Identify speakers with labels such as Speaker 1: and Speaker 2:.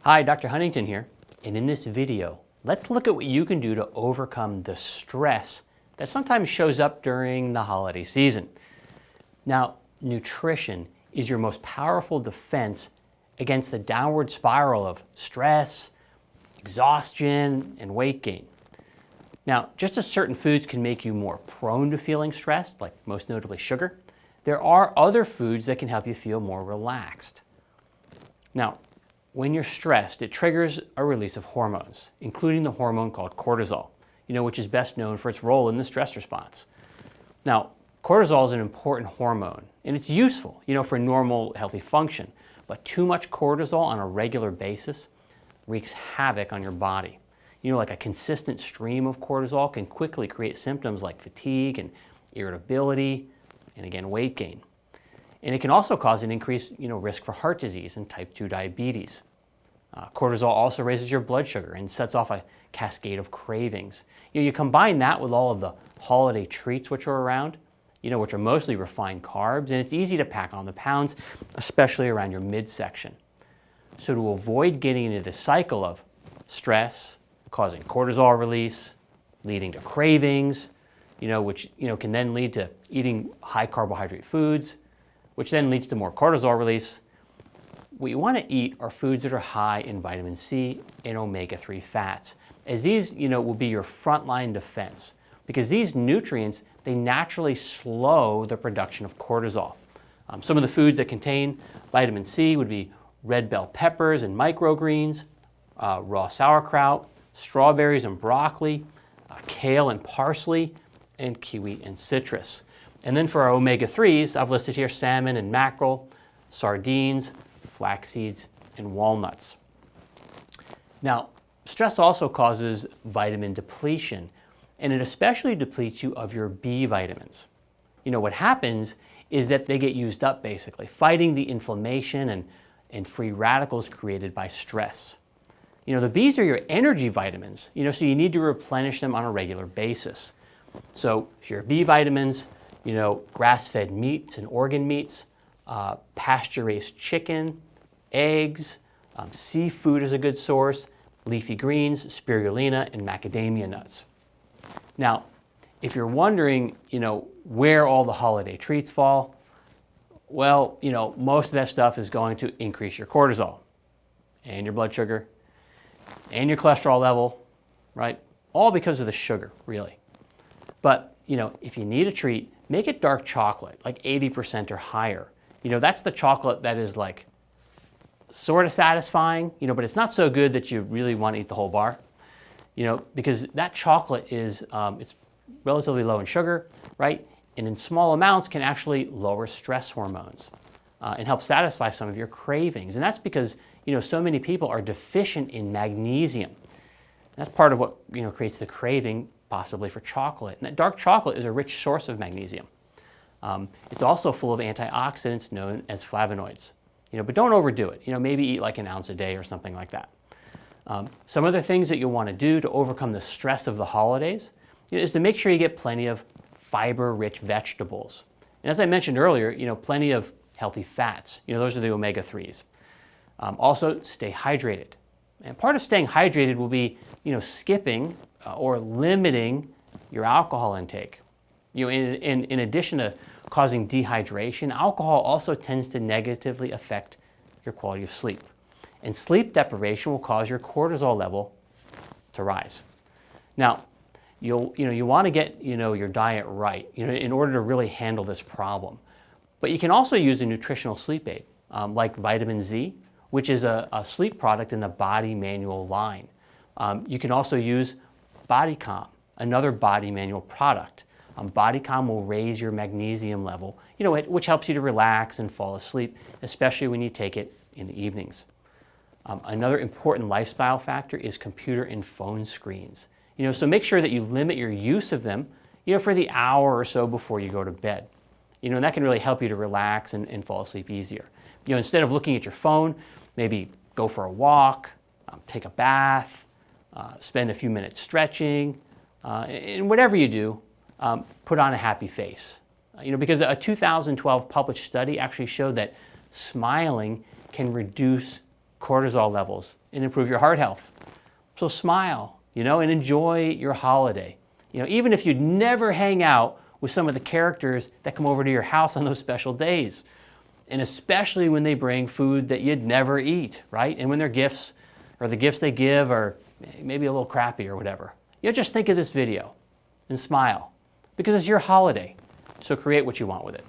Speaker 1: Hi, Dr. Huntington here, and in this video, let's look at what you can do to overcome the stress that sometimes shows up during the holiday season. Now, nutrition is your most powerful defense against the downward spiral of stress, exhaustion, and weight gain. Now, just as certain foods can make you more prone to feeling stressed, like most notably sugar, there are other foods that can help you feel more relaxed. Now, when you're stressed, it triggers a release of hormones, including the hormone called cortisol, which is best known for its role in the stress response. Now, cortisol is an important hormone, and it's useful, for normal, healthy function, but too much cortisol on a regular basis wreaks havoc on your body. Like a consistent stream of cortisol can quickly create symptoms like fatigue and irritability, and again, weight gain. And it can also cause an increased risk for heart disease and type 2 diabetes. Cortisol also raises your blood sugar and sets off a cascade of cravings. You combine that with all of the holiday treats which are around, which are mostly refined carbs, and it's easy to pack on the pounds, especially around your midsection. So to avoid getting into the cycle of stress, causing cortisol release, leading to cravings, which can then lead to eating high carbohydrate foods, which then leads to more cortisol release. What you want to eat are foods that are high in vitamin C and omega-3 fats, as these, will be your frontline defense, because these nutrients, they naturally slow the production of cortisol. Some of the foods that contain vitamin C would be red bell peppers and microgreens, raw sauerkraut, strawberries and broccoli, kale and parsley, and kiwi and citrus. And then for our omega-3s, I've listed here salmon and mackerel, sardines, flax seeds, and walnuts. Now, stress also causes vitamin depletion, and it especially depletes you of your B vitamins. What happens is that they get used up basically, fighting the inflammation and free radicals created by stress. The Bs are your energy vitamins, so you need to replenish them on a regular basis. So for your B vitamins, grass-fed meats and organ meats, pasture-raised chicken, eggs, seafood is a good source, leafy greens, spirulina, and macadamia nuts. Now, if you're wondering, where all the holiday treats fall, well, most of that stuff is going to increase your cortisol and your blood sugar and your cholesterol level, right? All because of the sugar, really. But, if you need a treat, make it dark chocolate, like 80% or higher. That's the chocolate that is like sort of satisfying, but it's not so good that you really want to eat the whole bar, because that chocolate is, it's relatively low in sugar, right? And in small amounts can actually lower stress hormones and help satisfy some of your cravings. And that's because, so many people are deficient in magnesium. That's part of what, creates the craving possibly for chocolate. And that dark chocolate is a rich source of magnesium. It's also full of antioxidants known as flavonoids. But don't overdo it. Maybe eat like an ounce a day or something like that. Some other things that you'll want to do to overcome the stress of the holidays is to make sure you get plenty of fiber-rich vegetables. And as I mentioned earlier, plenty of healthy fats. Those are the omega-3s. Also, stay hydrated. And part of staying hydrated will be, skipping or limiting your alcohol intake. In addition to causing dehydration, alcohol also tends to negatively affect your quality of sleep. And sleep deprivation will cause your cortisol level to rise. Now, you want to get your diet right in order to really handle this problem. But you can also use a nutritional sleep aid like vitamin Z, which is a sleep product in the BodyManual line. You can also use BodyCalm, another BodyManual product. BodyCalm will raise your magnesium level, which helps you to relax and fall asleep, especially when you take it in the evenings. Another important lifestyle factor is computer and phone screens. So make sure that you limit your use of them, for the hour or so before you go to bed. And that can really help you to relax and fall asleep easier. Instead of looking at your phone, maybe go for a walk, take a bath, spend a few minutes stretching, and whatever you do, put on a happy face. Because a 2012 published study actually showed that smiling can reduce cortisol levels and improve your heart health. So smile, and enjoy your holiday. Even if you'd never hang out with some of the characters that come over to your house on those special days. And especially when they bring food that you'd never eat, right? And when their gifts or the gifts they give are maybe a little crappy or whatever. Just think of this video and smile because it's your holiday. So create what you want with it.